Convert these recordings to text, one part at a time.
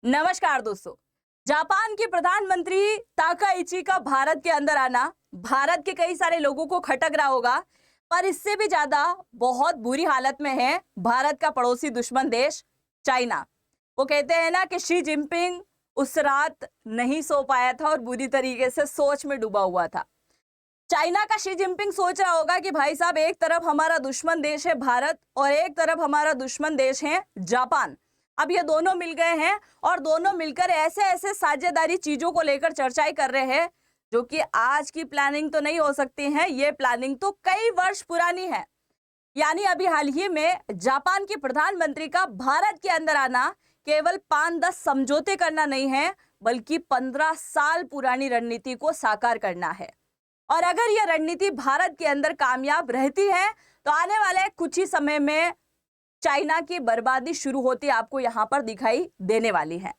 नमस्कार दोस्तों। जापान के प्रधानमंत्री ताकाइची का भारत के अंदर आना भारत के कई सारे लोगों को खटक रहा होगा, पर इससे भी ज्यादा बहुत बुरी हालत में है भारत का पड़ोसी दुश्मन देश चाइना। वो कहते हैं ना कि शी जिनपिंग उस रात नहीं सो पाया था और बुरी तरीके से सोच में डूबा हुआ था। चाइना का शी जिनपिंग सोच रहा होगा कि भाई साहब, एक तरफ हमारा दुश्मन देश है भारत और एक तरफ हमारा दुश्मन देश है जापान। अब ये दोनों मिल गए हैं और दोनों मिलकर ऐसे ऐसे साझेदारी चीजों को लेकर चर्चाएं कर रहे हैं जो कि आज की प्लानिंग तो नहीं हो सकती है, ये प्लानिंग तो कई वर्ष पुरानी है। यानी अभी हाल ही में जापान के प्रधानमंत्री का भारत के अंदर आना केवल 5-10 समझौते करना नहीं है, बल्कि 15 साल पुरानी रणनीति को साकार करना है। और अगर यह रणनीति भारत के अंदर कामयाब रहती है तो आने वाले कुछ ही समय में चाइना की बर्बादी शुरू होती आपको यहां पर दिखाई देने वाली है।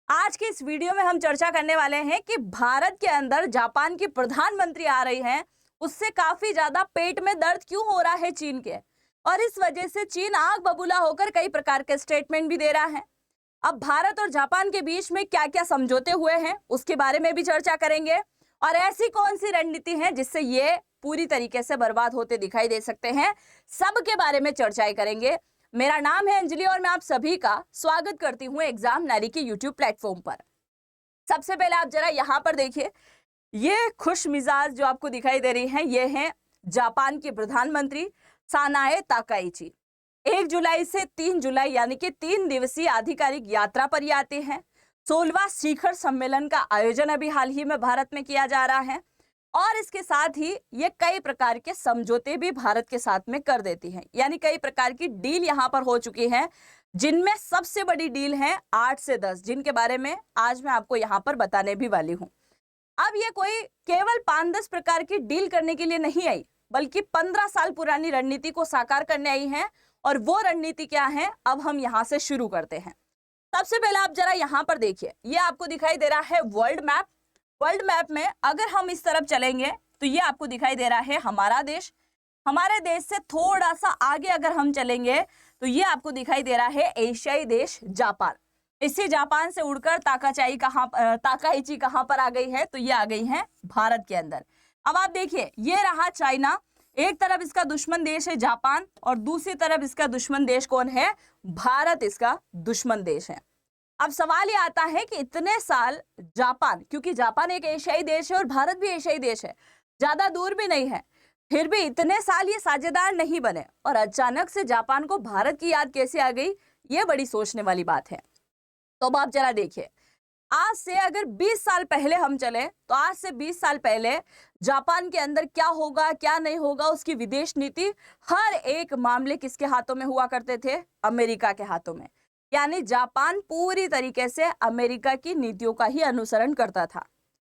आज की इस वीडियो में हम चर्चा करने वाले हैं कि भारत के अंदर जापान की प्रधानमंत्री आ रही हैं, उससे काफी ज्यादा पेट में दर्द क्यों हो रहा है चीन के, और इस वजह से चीन आग बबूला होकर कई प्रकार के स्टेटमेंट भी दे रहा है। अब भारत और जापान के बीच में क्या क्या समझौते हुए हैं उसके बारे में भी चर्चा करेंगे, और ऐसी कौन सी रणनीति है जिससे ये पूरी तरीके से बर्बाद होते दिखाई दे सकते हैं, सब के बारे में चर्चाएं करेंगे। मेरा नाम है अंजलि और मैं आप सभी का स्वागत करती हूं एग्जाम नारी के यूट्यूब प्लेटफॉर्म पर। सबसे पहले आप जरा यहां पर देखिए, ये खुश मिजाज जो आपको दिखाई दे रही हैं, ये हैं जापान के प्रधानमंत्री सानाए ताकाइची। 1 जुलाई से 3 जुलाई यानी कि 3 दिवसीय आधिकारिक यात्रा पर ये आते हैं। 16वां शिखर सम्मेलन का आयोजन अभी हाल ही में भारत में किया जा रहा है, और इसके साथ ही ये कई प्रकार के समझौते भी भारत के साथ में कर देती हैं। यानी कई प्रकार की डील यहां पर हो चुकी है, जिनमें सबसे बड़ी डील है 8 से 10, जिनके बारे में आज मैं आपको यहां पर बताने भी वाली हूं। अब ये कोई केवल 5-10 प्रकार की डील करने के लिए नहीं आई, बल्कि 15 साल पुरानी रणनीति को साकार करने आई है। और वो रणनीति क्या है, अब हम यहां से शुरू करते हैं। सबसे पहले आप जरा यहां पर देखिए, ये आपको दिखाई दे रहा है वर्ल्ड मैप। वर्ल्ड मैप में अगर हम इस तरफ चलेंगे तो ये आपको दिखाई दे रहा है हमारा देश। हमारे देश से थोड़ा सा आगे अगर हम चलेंगे तो ये आपको दिखाई दे रहा है एशियाई देश जापान। इससे जापान से उड़कर ताकाइची कहां पर आ गई है, तो ये आ गई है भारत के अंदर। अब आप देखिए, ये रहा चाइना, एक तरफ इसका दुश्मन देश है जापान और दूसरी तरफ इसका दुश्मन देश कौन है, भारत इसका दुश्मन देश है। अब सवाल ये आता है कि इतने साल जापान, क्योंकि जापान एक एशियाई देश है और भारत भी एशियाई देश है, ज्यादा दूर भी नहीं है, फिर भी इतने साल ये साझेदार नहीं बने और अचानक से जापान को भारत की याद कैसे आ गई, ये बड़ी सोचने वाली बात है। तो अब आप जरा देखिए, आज से अगर 20 साल पहले हम चले तो आज से 20 साल पहले जापान के अंदर क्या होगा क्या नहीं होगा, उसकी विदेश नीति, हर एक मामले किसके हाथों में हुआ करते थे, अमेरिका के हाथों में। यानी जापान पूरी तरीके से अमेरिका की नीतियों का ही अनुसरण करता था।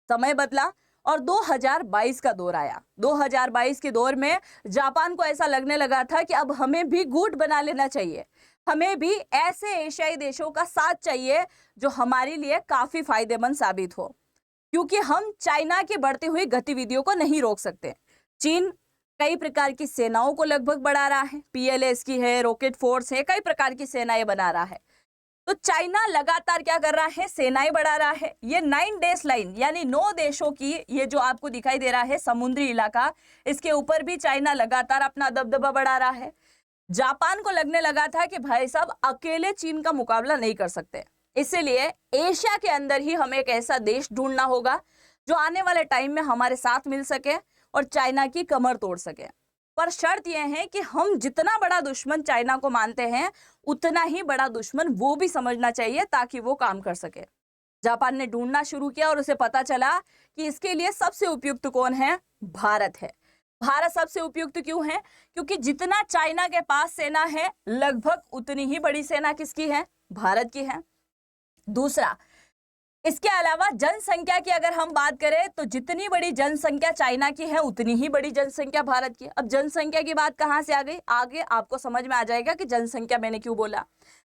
समय बदला और 2022 का दौर आया। 2022 के दौर में जापान को ऐसा लगने लगा था कि अब हमें भी गुट बना लेना चाहिए, हमें भी ऐसे एशियाई देशों का साथ चाहिए जो हमारे लिए काफी फायदेमंद साबित हो, क्योंकि हम चाइना की बढ़ती हुई गतिविधियों को नहीं रोक सकते। चीन कई प्रकार की सेनाओं को लगभग बढ़ा रहा है, PLS की है, रॉकेट फोर्स है, कई प्रकार की सेनाएं बना रहा है। तो चाइना लगातार क्या कर रहा है, सेनाएं बढ़ा रहा है। ये 9 डेज लाइन यानी 9 देशों की, ये जो आपको दिखाई दे रहा है समुद्री इलाका, इसके ऊपर भी चाइना लगातार अपना दबदबा बढ़ा रहा है। जापान को लगने लगा था कि भाई साहब, अकेले चीन का मुकाबला नहीं कर सकते, इसीलिए एशिया के अंदर ही हमें एक ऐसा देश ढूंढना होगा जो आने वाले टाइम में हमारे साथ मिल सके और चाइना की कमर तोड़ सके। पर शर्त यह है कि हम जितना बड़ा दुश्मन चाइना को मानते हैं, उतना ही बड़ा दुश्मन वो भी समझना चाहिए ताकि वो काम कर सके। जापान ने ढूंढना शुरू किया और उसे पता चला कि इसके लिए सबसे उपयुक्त कौन है, भारत है। भारत सबसे उपयुक्त क्यों है, क्योंकि जितना चाइना के पास सेना है, लगभग उतनी ही बड़ी सेना किसकी है, भारत की है। दूसरा, इसके अलावा जनसंख्या की अगर हम बात करें तो जितनी बड़ी जनसंख्या चाइना की है, उतनी ही बड़ी जनसंख्या भारत की। अब जनसंख्या की बात कहां से आ गई, आगे आपको समझ में आ जाएगा कि जनसंख्या मैंने क्यों बोला।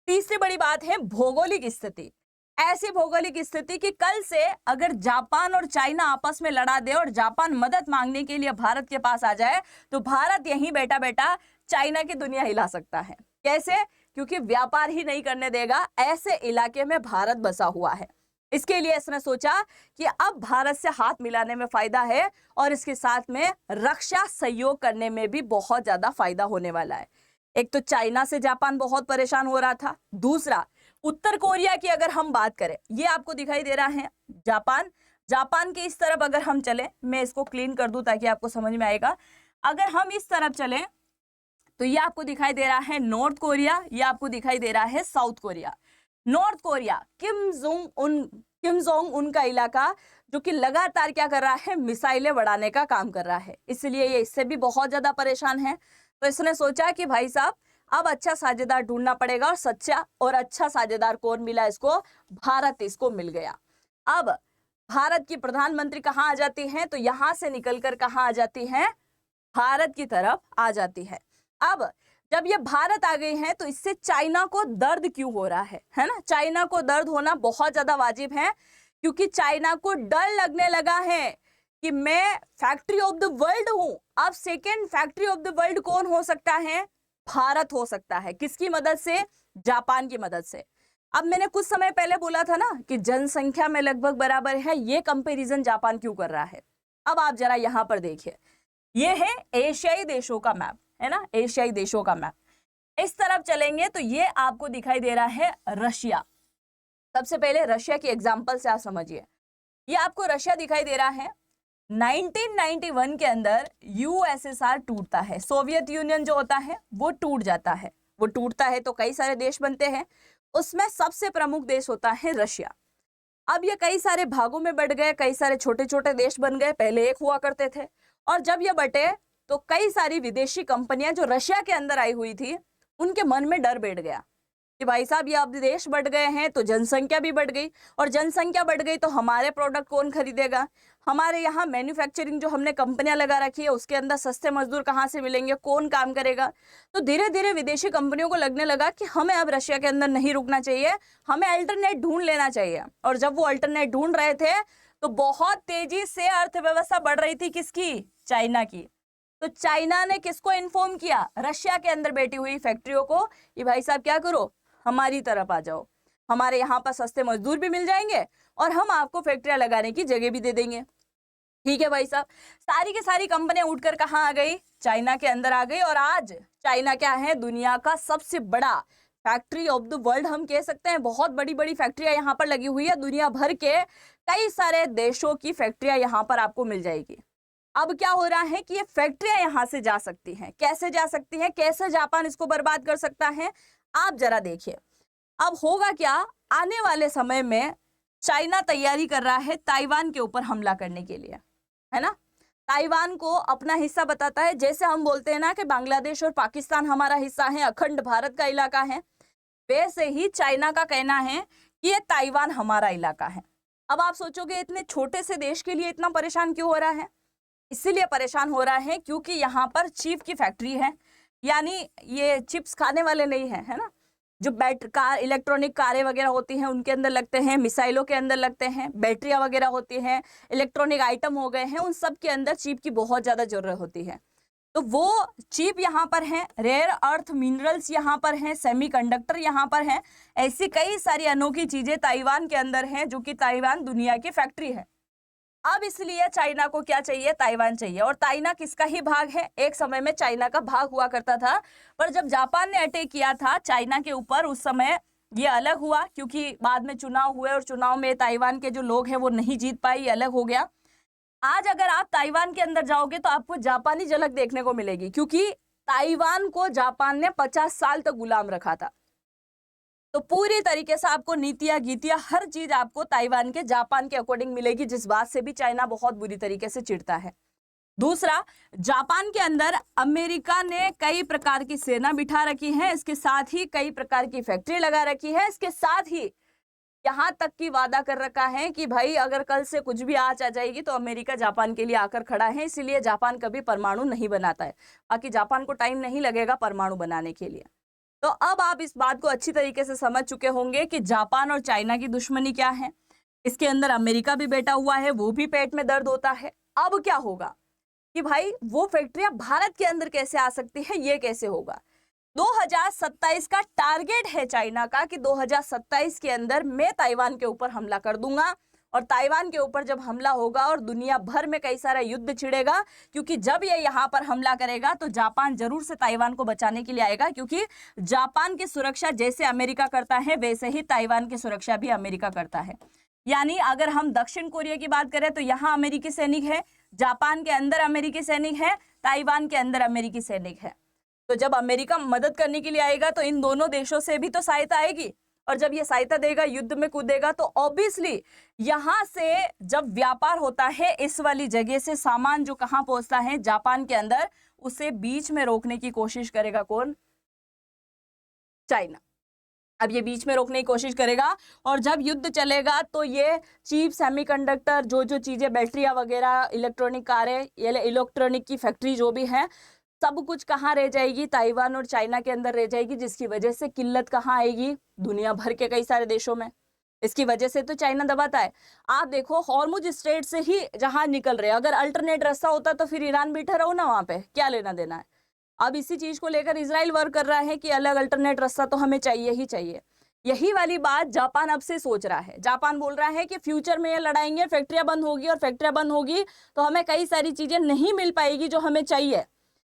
तीसरी बड़ी बात है भौगोलिक स्थिति। ऐसी भौगोलिक स्थिति कि कल से अगर जापान और चाइना आपस में लड़ा दे और जापान मदद मांगने के लिए भारत के पास आ जाए, तो भारत यहीं बैठा बैठा चाइना की दुनिया हिला सकता है। कैसे, क्योंकि व्यापार ही नहीं करने देगा, ऐसे इलाके में भारत बसा हुआ है। इसके लिए इसने सोचा कि अब भारत से हाथ मिलाने में फायदा है और इसके साथ में रक्षा सहयोग करने में भी बहुत ज्यादा फायदा होने वाला है। एक तो चाइना से जापान बहुत परेशान हो रहा था, दूसरा उत्तर कोरिया की अगर हम बात करें, ये आपको दिखाई दे रहा है जापान। जापान के इस तरफ अगर हम चले, मैं इसको क्लीन कर दूं ताकि आपको समझ में आएगा। अगर हम इस तरफ चले तो ये आपको दिखाई दे रहा है नॉर्थ कोरिया, ये आपको दिखाई दे रहा है south Korea. North Korea Kim Jong Un का इलाका, जो कि लगातार क्या कर रहा है, मिसाइलें बढ़ाने का काम कर रहा है, इसलिए ये इससे भी बहुत ज्यादा परेशान है। तो इसने सोचा कि भाई साहब अब अच्छा साझेदार ढूंढना पड़ेगा, और सच्चा और अच्छा साझेदार कौन मिला इसको, भारत इसको मिल गया। अब भारत की प्रधानमंत्री कहाँ आ जाती हैं, तो यहां से निकलकर कहाँ आ जाती हैं, भारत की तरफ आ जाती है। अब जब ये भारत आ गई हैं तो इससे चाइना को दर्द क्यों हो रहा है ना। चाइना को दर्द होना बहुत ज्यादा वाजिब है, क्योंकि चाइना को डर लगने लगा है कि मैं फैक्ट्री ऑफ द वर्ल्ड हूं। अब second factory of the world कौन हो सकता है, भारत हो सकता है। किसकी मदद से, जापान की मदद से। अब मैंने कुछ समय पहले बोला था ना कि जनसंख्या में लगभग बराबर है, ये कंपैरिजन जापान क्यों कर रहा है। अब आप जरा यहां पर देखिए, ये है एशियाई देशों का मैप, है ना, एशियाई देशों का मैप। इस तरफ चलेंगे तो ये आपको दिखाई दे रहा है रशिया। सबसे पहले रशिया की एग्जांपल से आप समझिए, ये आपको रशिया दिखाई दे रहा है। 1991 के अंदर यूएसएसआर टूटता है, सोवियत यूनियन जो होता है वो टूट जाता है। वो टूटता है तो कई सारे देश बनते हैं, उसमें सबसे प्रमुख देश होता है रशिया। अब ये कई सारे भागों में बढ़ गए, कई सारे छोटे छोटे देश बन गए, पहले एक हुआ करते थे। और जब ये बटे तो कई सारी विदेशी कंपनियां जो रशिया के अंदर आई हुई थी, उनके मन में डर बैठ गया कि भाई साहब ये अब देश बढ़ गए हैं तो जनसंख्या भी बढ़ गई, और जनसंख्या बढ़ गई तो हमारे प्रोडक्ट कौन खरीदेगा, हमारे यहाँ मैन्युफैक्चरिंग जो हमने कंपनियां लगा रखी है उसके अंदर सस्ते मजदूर कहाँ से मिलेंगे, कौन काम करेगा। तो धीरे धीरे विदेशी कंपनियों को लगने लगा कि हमें अब रशिया के अंदर नहीं रुकना चाहिए, हमें अल्टरनेट ढूंढ लेना चाहिए। और जब वो अल्टरनेट ढूंढ रहे थे तो बहुत तेजी से अर्थव्यवस्था बढ़ रही थी, किसकी, चाइना की। तो चाइना ने किसको इन्फॉर्म किया, रशिया के अंदर बैठी हुई फैक्ट्रियों को, कि भाई साहब क्या करो, हमारी तरफ आ जाओ, हमारे यहाँ पर सस्ते मजदूर भी मिल जाएंगे और हम आपको फैक्ट्रियां लगाने की जगह भी दे देंगे। ठीक है भाई साहब, सारी की सारी कंपनियां उठकर कहाँ आ गई, चाइना के अंदर आ गई। और आज चाइना क्या है, दुनिया का सबसे बड़ा फैक्ट्री ऑफ द वर्ल्ड हम कह सकते हैं। बहुत बड़ी बड़ी फैक्ट्रियां यहाँ पर लगी हुई है, दुनिया भर के कई सारे देशों की फैक्ट्रियां यहाँ पर आपको मिल जाएगी। अब क्या हो रहा है कि ये फैक्ट्रियां यहां से जा सकती हैं, कैसे जा सकती हैं, कैसे जापान इसको बर्बाद कर सकता है, आप जरा देखिए। अब होगा क्या, आने वाले समय में चाइना तैयारी कर रहा है ताइवान के ऊपर हमला करने के लिए, है ना। ताइवान को अपना हिस्सा बताता है, जैसे हम बोलते हैं ना कि बांग्लादेश और पाकिस्तान हमारा हिस्सा है, अखंड भारत का इलाका है, वैसे ही चाइना का कहना है कि ये ताइवान हमारा इलाका है। अब आप सोचोगे इतने छोटे से देश के लिए इतना परेशान क्यों हो रहा है, इसीलिए परेशान हो रहा है क्योंकि यहाँ पर चिप की फैक्ट्री है, यानी ये चिप्स खाने वाले नहीं है, है ना, जो कार इलेक्ट्रॉनिक कारें वगैरह होती हैं उनके अंदर लगते हैं, मिसाइलों के अंदर लगते हैं, बैटरियां वगैरह होती हैं, इलेक्ट्रॉनिक आइटम हो गए हैं, उन सब के अंदर चिप की बहुत ज़्यादा जरूरत होती है। तो वो चिप यहाँ पर है, रेयर अर्थ मिनरल्स यहाँ पर हैं, सेमीकंडक्टर यहाँ पर हैं, ऐसी कई सारी अनोखी चीज़ें ताइवान के अंदर हैं, जो कि ताइवान दुनिया की फैक्ट्री है। अब इसलिए चाइना को क्या चाहिए, ताइवान चाहिए। और चाइना किसका ही भाग है, एक समय में चाइना का भाग हुआ करता था, पर जब जापान ने अटैक किया था चाइना के ऊपर, उस समय ये अलग हुआ, क्योंकि बाद में चुनाव हुए और चुनाव में ताइवान के जो लोग हैं वो नहीं जीत पाए, ये अलग हो गया। आज अगर आप ताइवान के अंदर जाओगे तो आपको जापानी झलक देखने को मिलेगी, क्योंकि ताइवान को जापान ने 50 साल तक गुलाम रखा था। तो पूरी तरीके से आपको नीतियां गीतियां हर चीज आपको ताइवान के, जापान के अकॉर्डिंग मिलेगी, जिस बात से भी चाइना बहुत बुरी तरीके से चिढ़ता है। दूसरा, जापान के अंदर अमेरिका ने कई प्रकार की सेना बिठा रखी है, इसके साथ ही कई प्रकार की फैक्ट्री लगा रखी है, इसके साथ ही यहाँ तक की वादा कर रखा है कि भाई अगर कल से कुछ भी आँच आ जाएगी तो अमेरिका जापान के लिए आकर खड़ा है। इसीलिए जापान कभी परमाणु नहीं बनाता है, बाकी जापान को टाइम नहीं लगेगा परमाणु बनाने के लिए। तो अब आप इस बात को अच्छी तरीके से समझ चुके होंगे कि जापान और चाइना की दुश्मनी क्या है। इसके अंदर अमेरिका भी बैठा हुआ है, वो भी पेट में दर्द होता है। अब क्या होगा कि भाई वो फैक्ट्रियां भारत के अंदर कैसे आ सकती है, ये कैसे होगा। 2027 का टारगेट है चाइना का कि 2027 के अंदर मैं ताइवान के ऊपर हमला कर दूंगा। और ताइवान के ऊपर जब हमला होगा और दुनिया भर में कई सारा युद्ध छिड़ेगा, क्योंकि जब ये यहाँ पर हमला करेगा तो जापान जरूर से ताइवान को बचाने के लिए आएगा, क्योंकि जापान की सुरक्षा जैसे अमेरिका करता है वैसे ही ताइवान की सुरक्षा भी अमेरिका करता है। यानी अगर हम दक्षिण कोरिया की बात करें तो यहाँ अमेरिकी सैनिक है, जापान के अंदर अमेरिकी सैनिक है, ताइवान के अंदर अमेरिकी सैनिक है। तो जब अमेरिका मदद करने के लिए आएगा तो इन दोनों देशों से भी तो सहायता आएगी, और जब ये सहायता देगा, युद्ध में कूदेगा, तो ऑब्वियसली यहां से जब व्यापार होता है इस वाली जगह से सामान जो कहां पहुंचता है जापान के अंदर, उसे बीच में रोकने की कोशिश करेगा कौन? चाइना। अब ये बीच में रोकने की कोशिश करेगा, और जब युद्ध चलेगा तो ये चीप सेमीकंडक्टर, जो चीजें, बैटरियां वगैरह, इलेक्ट्रॉनिक कारें, इलेक्ट्रॉनिक की फैक्ट्री जो भी है, सब कुछ कहाँ रह जाएगी? ताइवान और चाइना के अंदर रह जाएगी, जिसकी वजह से किल्लत कहाँ आएगी? दुनिया भर के कई सारे देशों में। इसकी वजह से तो चाइना दबाता है। आप देखो हॉर्मुज स्ट्रेट से ही जहाज निकल रहे हैं, अगर अल्टरनेट रास्ता होता तो फिर ईरान बैठा रहो ना वहां पे, क्या लेना देना है? अब इसी चीज को लेकर इजराइल वर्क कर रहा है कि अलग अल्टरनेट रास्ता तो हमें चाहिए ही चाहिए। यही वाली बात जापान अब से सोच रहा है। जापान बोल रहा है कि फ्यूचर में ये लड़ाएंगे, फैक्ट्रियां बंद होगी, और फैक्ट्रियां बंद होगी तो हमें कई सारी चीजें नहीं मिल पाएगी जो हमें चाहिए।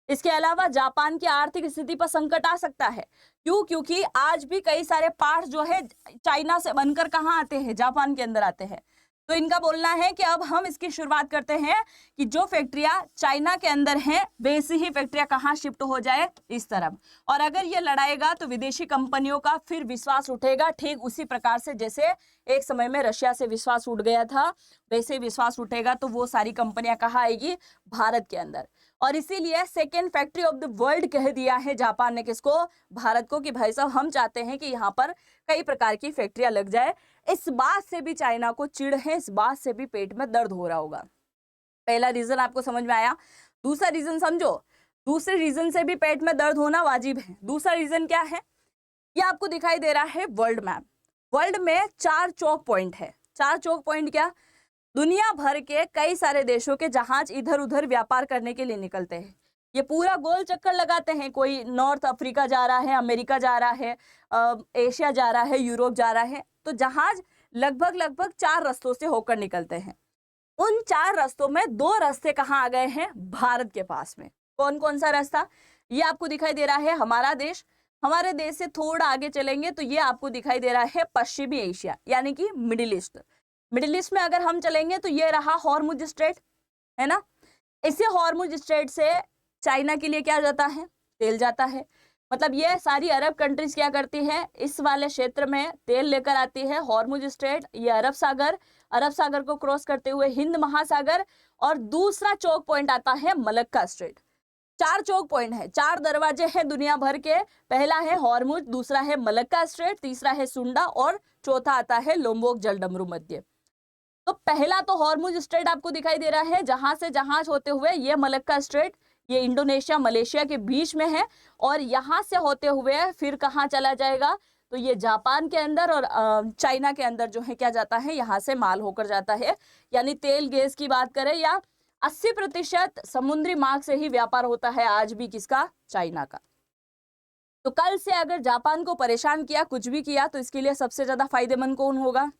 इसके अलावा जापान की आर्थिक स्थिति पर संकट आ सकता है। क्यों? क्योंकि आज भी कई सारे पार्ट्स जो है चाइना से बनकर कहाँ आते हैं? जापान के अंदर आते हैं। तो इनका बोलना है कि अब हम इसकी शुरुआत करते हैं कि जो फैक्ट्रियां चाइना के अंदर हैं वैसी ही फैक्ट्रियां कहाँ शिफ्ट हो जाए? इस तरफ। और अगर ये लड़ाएगा तो विदेशी कंपनियों का फिर विश्वास उठेगा, ठीक उसी प्रकार से जैसे एक समय में रशिया से विश्वास उठ गया था, वैसे विश्वास उठेगा। तो वो सारी कंपनियां कहाँ आएगी? भारत के अंदर। और इसीलिए second factory of the world कह दिया है जापान ने किसको? भारत को, कि भाई साहब हम चाहते हैं कि यहाँ पर कई प्रकार की फैक्ट्रियां लग जाए। इस बात से भी चाइना को चिढ़ है, इस बात से भी पेट में दर्द हो रहा होगा। पहला रीजन आपको समझ में आया। दूसरा रीजन समझो, दूसरे रीजन से भी पेट में दर्द होना वाजिब है। दूसरा रीजन क्या है? ये आपको दिखाई दे रहा है वर्ल्ड मैप। वर्ल्ड में 4 चौक पॉइंट है। 4 चौक पॉइंट क्या? दुनिया भर के कई सारे देशों के जहाज इधर उधर व्यापार करने के लिए निकलते हैं। ये पूरा गोल चक्कर लगाते हैं। कोई नॉर्थ अफ्रीका जा रहा है, अमेरिका जा रहा है, एशिया जा रहा है, यूरोप जा रहा है। तो जहाज लगभग 4 रास्तों से होकर निकलते हैं। उन 4 रास्तों में 2 रास्ते कहाँ आ गए हैं? भारत के पास में। कौन कौन सा रास्ता? ये आपको दिखाई दे रहा है हमारा देश। हमारे देश से थोड़ा आगे चलेंगे तो ये आपको दिखाई दे रहा है पश्चिमी एशिया, यानी कि मिडिल ईस्ट। मिडिल ईस्ट में अगर हम चलेंगे तो ये रहा हॉर्मुज स्ट्रेट, है ना। इसी हॉर्मुज स्ट्रेट से चाइना के लिए क्या जाता है? तेल जाता है। मतलब ये सारी अरब कंट्रीज क्या करती है? इस वाले क्षेत्र में तेल लेकर आती है। हॉर्मुज स्ट्रेट, ये अरब सागर को क्रॉस करते हुए हिंद महासागर, और दूसरा चौक पॉइंट आता है मलक्का स्ट्रेट। 4 चौक पॉइंट है, 4 दरवाजे हैं दुनिया भर के। पहला है हॉर्मुज, दूसरा है मलक्का स्ट्रेट, तीसरा है सुंडा, और चौथा आता है लोम्बोक जलडमरू मध्य। तो पहला तो हॉर्मुज स्ट्रेट आपको दिखाई दे रहा है, जहां से जहाज होते हुए ये मलक्का स्ट्रेट, ये इंडोनेशिया मलेशिया के बीच में है, और यहां से होते हुए फिर कहां चला जाएगा? तो ये जापान के अंदर और चाइना के अंदर जो है क्या जाता है? यहाँ से माल होकर जाता है। यानी तेल गैस की बात करें, या 80% समुद्री मार्ग से ही व्यापार होता है आज भी। किसका? चाइना का। तो कल से अगर जापान को परेशान किया, कुछ भी किया, तो इसके लिए सबसे ज्यादा फायदेमंद कौन होगा?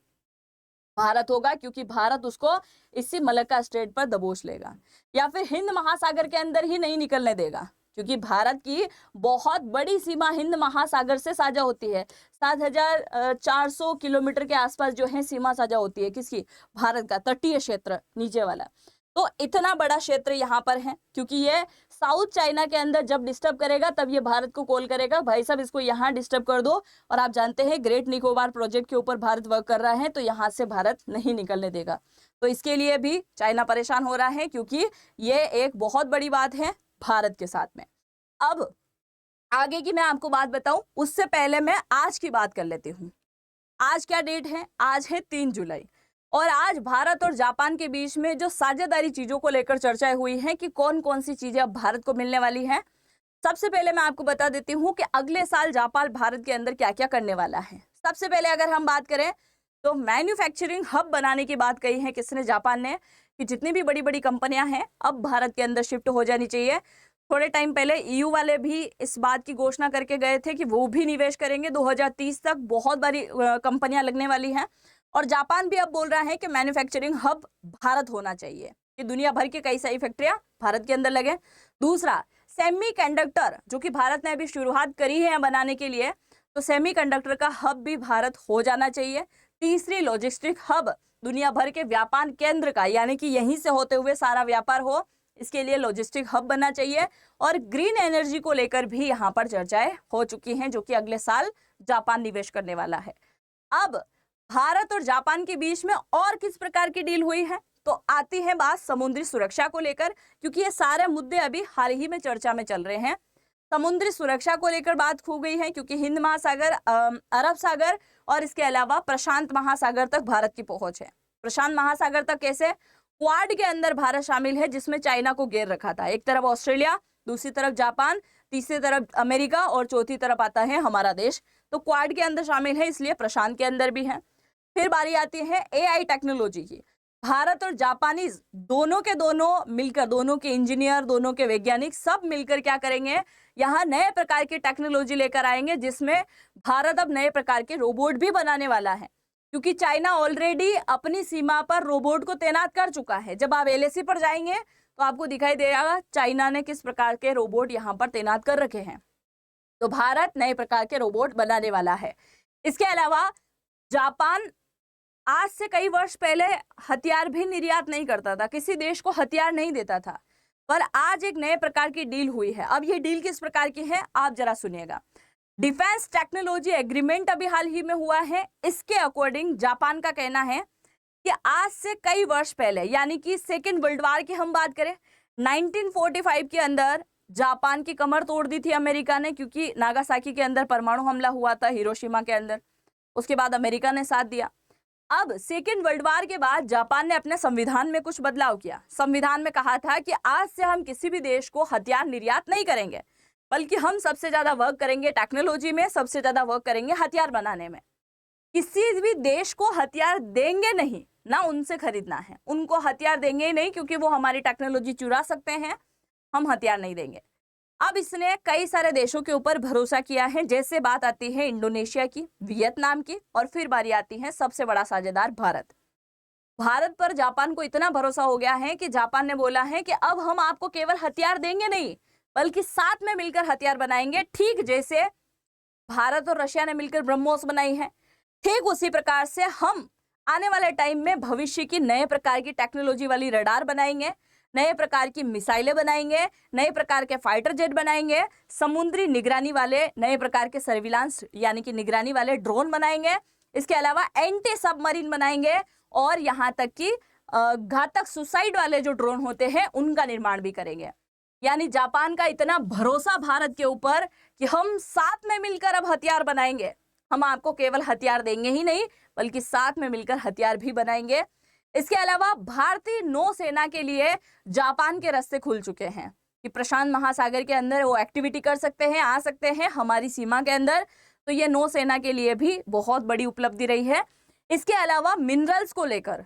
भारत होगा, क्योंकि भारत उसको इसी मलक्का स्ट्रेट पर दबोच लेगा, या फिर हिंद महासागर के अंदर ही नहीं निकलने देगा, क्योंकि भारत की बहुत बड़ी सीमा हिंद महासागर से साझा होती है। 7400 किलोमीटर के आसपास जो है सीमा साझा होती है। किसकी? भारत का तटीय क्षेत्र नीचे वाला। तो इतना बड़ा क्षेत्र यहाँ पर है, क्योंकि ये साउथ चाइना के अंदर जब डिस्टर्ब करेगा तब ये भारत को कॉल करेगा, भाई साहब इसको यहाँ डिस्टर्ब कर दो। और आप जानते हैं ग्रेट निकोबार प्रोजेक्ट के ऊपर भारत वर्क कर रहा है, तो यहाँ से भारत नहीं निकलने देगा। तो इसके लिए भी चाइना परेशान हो रहा है, क्योंकि ये एक बहुत बड़ी बात है भारत के साथ में। अब आगे की मैं आपको बात बताऊं, उससे पहले मैं आज की बात कर लेती हूँ। आज क्या डेट है? आज है 3 जुलाई। और आज भारत और जापान के बीच में जो साझेदारी चीजों को लेकर चर्चाएं हुई हैं कि कौन कौन सी चीजें अब भारत को मिलने वाली हैं। सबसे पहले मैं आपको बता देती हूँ कि अगले साल जापान भारत के अंदर क्या क्या करने वाला है। सबसे पहले अगर हम बात करें तो मैन्युफैक्चरिंग हब बनाने की बात कही है किसने? जापान ने, कि जितनी भी बड़ी बड़ी कंपनियां हैं अब भारत के अंदर शिफ्ट हो जानी चाहिए। थोड़े टाइम पहले ईयू वाले भी इस बात की घोषणा करके गए थे कि वो भी निवेश करेंगे। 2030 तक बहुत बड़ी कंपनियां लगने वाली हैं। और जापान भी अब बोल रहा है कि मैन्युफैक्चरिंग हब भारत होना चाहिए, कि दुनिया भर की कई सारी फैक्ट्रियां भारत के अंदर लगे। दूसरा, सेमीकंडक्टर, जो कि भारत ने अभी शुरुआत करी है बनाने के लिए, तो सेमीकंडक्टर का हब भी भारत हो जाना चाहिए। तीसरी, लॉजिस्टिक हब, दुनिया भर के व्यापार केंद्र का, यानी कि यहीं से होते हुए सारा व्यापार हो, इसके लिए लॉजिस्टिक हब बनना चाहिए। और ग्रीन एनर्जी को लेकर भी यहाँ पर चर्चाएं हो चुकी हैं, जो कि अगले साल जापान निवेश करने वाला है। अब भारत और जापान के बीच में और किस प्रकार की डील हुई है, तो आती है बात समुद्री सुरक्षा को लेकर, क्योंकि ये सारे मुद्दे अभी हाल ही में चर्चा में चल रहे हैं। समुद्री सुरक्षा को लेकर बात हो गई है, क्योंकि हिंद महासागर, अरब सागर और इसके अलावा प्रशांत महासागर तक भारत की पहुंच है। प्रशांत महासागर तक कैसे? क्वाड के अंदर भारत शामिल है, जिसमें चाइना को घेर रखा था। एक तरफ ऑस्ट्रेलिया, दूसरी तरफ जापान, तीसरी तरफ अमेरिका और चौथी तरफ आता है हमारा देश। तो क्वाड के अंदर शामिल है, इसलिए प्रशांत के अंदर भी है। फिर बारी आती है एआई टेक्नोलॉजी की। भारत और जापानीज दोनों के दोनों मिलकर, दोनों के इंजीनियर, दोनों के वैज्ञानिक सब मिलकर क्या करेंगे, यहाँ नए प्रकार की टेक्नोलॉजी लेकर आएंगे, जिसमें भारत अब नए प्रकार के रोबोट भी बनाने वाला है। क्योंकि चाइना ऑलरेडी अपनी सीमा पर रोबोट को तैनात कर चुका है। जब आप एलएसी पर जाएंगे तो आपको दिखाई देगा चाइना ने किस प्रकार के रोबोट यहाँ पर तैनात कर रखे हैं। तो भारत नए प्रकार के रोबोट बनाने वाला है। इसके अलावा जापान आज से कई वर्ष पहले हथियार भी निर्यात नहीं करता था, किसी देश को हथियार नहीं देता था, पर आज एक नए प्रकार की डील हुई है। अब ये डील किस प्रकार की है, आप जरा सुनिएगा। डिफेंस टेक्नोलॉजी एग्रीमेंट अभी हाल ही में हुआ है। इसके अकॉर्डिंग जापान का कहना है कि आज से कई वर्ष पहले, यानी कि सेकेंड वर्ल्ड वार की हम बात करें, 1945 के अंदर जापान की कमर तोड़ दी थी अमेरिका ने, क्योंकि नागासाकी के अंदर परमाणु हमला हुआ था, हिरोशिमा के अंदर। उसके बाद अमेरिका ने साथ दिया। अब सेकेंड वर्ल्ड वार के बाद जापान ने अपने संविधान में कुछ बदलाव किया। संविधान में कहा था कि आज से हम किसी भी देश को हथियार निर्यात नहीं करेंगे, बल्कि हम सबसे ज्यादा वर्क करेंगे टेक्नोलॉजी में, सबसे ज्यादा वर्क करेंगे हथियार बनाने में। किसी भी देश को हथियार देंगे नहीं, ना उनसे खरीदना है, उनको हथियार देंगे ही नहीं, क्योंकि वो हमारी टेक्नोलॉजी चुरा सकते हैं, हम हथियार नहीं देंगे। अब इसने कई सारे देशों के ऊपर भरोसा किया है, जैसे बात आती है इंडोनेशिया की, वियतनाम की, और फिर बारी आती है सबसे बड़ा साझेदार भारत। भारत पर जापान को इतना भरोसा हो गया है कि जापान ने बोला है कि अब हम आपको केवल हथियार देंगे नहीं, बल्कि साथ में मिलकर हथियार बनाएंगे। ठीक जैसे भारत और रशिया ने मिलकर ब्रह्मोस बनाई है, ठीक उसी प्रकार से हम आने वाले टाइम में भविष्य की नए प्रकार की टेक्नोलॉजी वाली रडार बनाएंगे, नए प्रकार की मिसाइलें बनाएंगे, नए प्रकार के फाइटर जेट बनाएंगे, समुद्री निगरानी वाले नए प्रकार के सर्विलांस यानी कि निगरानी वाले ड्रोन बनाएंगे। इसके अलावा एंटी सबमरीन बनाएंगे, और यहाँ तक कि घातक सुसाइड वाले जो ड्रोन होते हैं उनका निर्माण भी करेंगे। यानी जापान का इतना भरोसा भारत के ऊपर कि हम साथ में मिलकर अब हथियार बनाएंगे, हम आपको केवल हथियार देंगे ही नहीं, बल्कि साथ में मिलकर हथियार भी बनाएंगे। इसके अलावा भारतीय नौसेना के लिए जापान के रास्ते खुल चुके हैं कि प्रशांत महासागर के अंदर वो एक्टिविटी कर सकते हैं, आ सकते हैं हमारी सीमा के अंदर। तो ये नौसेना के लिए भी बहुत बड़ी उपलब्धि रही है। इसके अलावा मिनरल्स को लेकर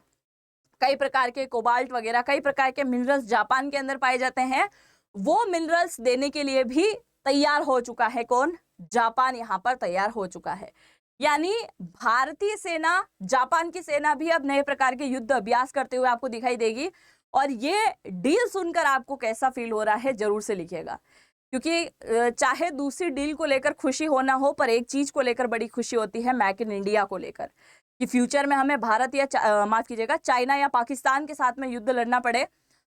कई प्रकार के कोबाल्ट वगैरह कई प्रकार के मिनरल्स जापान के अंदर पाए जाते हैं, वो मिनरल्स देने के लिए भी तैयार हो चुका है। कौन? जापान यहाँ पर तैयार हो चुका है। यानी भारतीय सेना, जापान की सेना भी अब नए प्रकार के युद्ध अभ्यास करते हुए आपको दिखाई देगी। और ये डील सुनकर आपको कैसा फील हो रहा है जरूर से लिखिएगा, क्योंकि चाहे दूसरी डील को लेकर खुशी हो ना हो, पर एक चीज को लेकर बड़ी खुशी होती है, मेक इन इंडिया को लेकर, कि फ्यूचर में हमें भारत या माफ कीजिएगा चाइना या पाकिस्तान के साथ में युद्ध लड़ना पड़े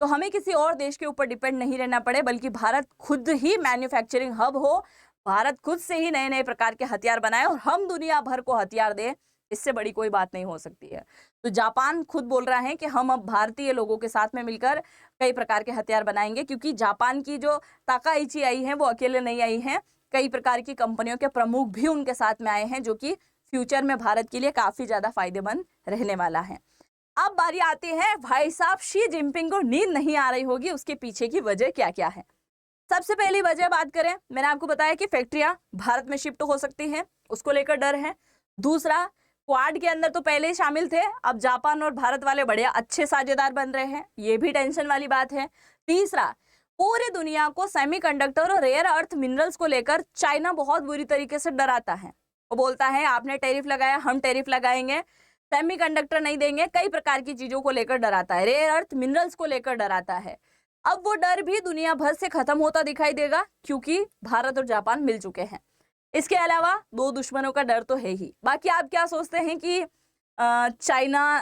तो हमें किसी और देश के ऊपर डिपेंड नहीं रहना पड़े, बल्कि भारत खुद ही मैन्युफैक्चरिंग हब हो, भारत खुद से ही नए नए प्रकार के हथियार बनाए और हम दुनिया भर को हथियार दें। इससे बड़ी कोई बात नहीं हो सकती है। तो जापान खुद बोल रहा है कि हम अब भारतीय लोगों के साथ में मिलकर कई प्रकार के हथियार बनाएंगे, क्योंकि जापान की जो ताकाइची आई है वो अकेले नहीं आई है, कई प्रकार की कंपनियों के प्रमुख भी उनके साथ में आए हैं, जो कि फ्यूचर में भारत के लिए काफी ज्यादा फायदेमंद रहने वाला है। अब बारी आती है भाई साहब शी जिनपिंग को नींद नहीं आ रही होगी, उसके पीछे की वजह क्या क्या है। सबसे पहली वजह बात करें, मैंने आपको बताया कि फैक्ट्रियां भारत में शिफ्ट हो सकती हैं, उसको लेकर डर है। दूसरा, क्वाड के अंदर तो पहले ही शामिल थे, अब जापान और भारत वाले बड़े अच्छे साझेदार बन रहे हैं, ये भी टेंशन वाली बात है। तीसरा, पूरी दुनिया को सेमीकंडक्टर और रेयर अर्थ मिनरल्स को लेकर चाइना बहुत बुरी तरीके से डराता है। वो बोलता है आपने टैरिफ लगाया, हम टैरिफ लगाएंगे, सेमीकंडक्टर नहीं देंगे, कई प्रकार की चीजों को लेकर डराता है, रेयर अर्थ मिनरल्स को लेकर डराता है। अब वो डर भी दुनिया भर से खत्म होता दिखाई देगा क्योंकि भारत और जापान मिल चुके हैं। इसके अलावा दो दुश्मनों का डर तो है ही। बाकी आप क्या सोचते हैं कि चाइना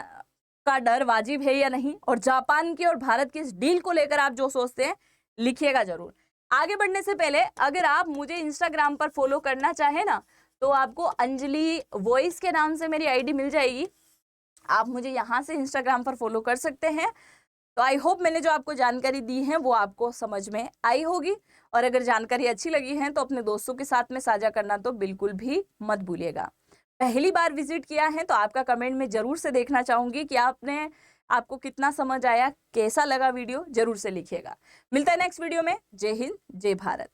का डर वाजिब है या नहीं, और जापान की और भारत की इस डील को लेकर आप जो सोचते हैं लिखिएगा जरूर। आगे बढ़ने से पहले अगर आप मुझे इंस्टाग्राम पर फॉलो करना चाहें ना, तो आपको अंजलि वॉइस के नाम से मेरी आईडी मिल जाएगी। आप मुझे यहाँ से इंस्टाग्राम पर फॉलो कर सकते हैं। तो आई होप मैंने जो आपको जानकारी दी है वो आपको समझ में आई होगी, और अगर जानकारी अच्छी लगी है तो अपने दोस्तों के साथ में साझा करना तो बिल्कुल भी मत भूलिएगा। पहली बार विजिट किया है तो आपका कमेंट में जरूर से देखना चाहूंगी कि आपको कितना समझ आया, कैसा लगा वीडियो, जरूर से लिखिएगा। मिलता है नेक्स्ट वीडियो में। जय हिंद, जय भारत।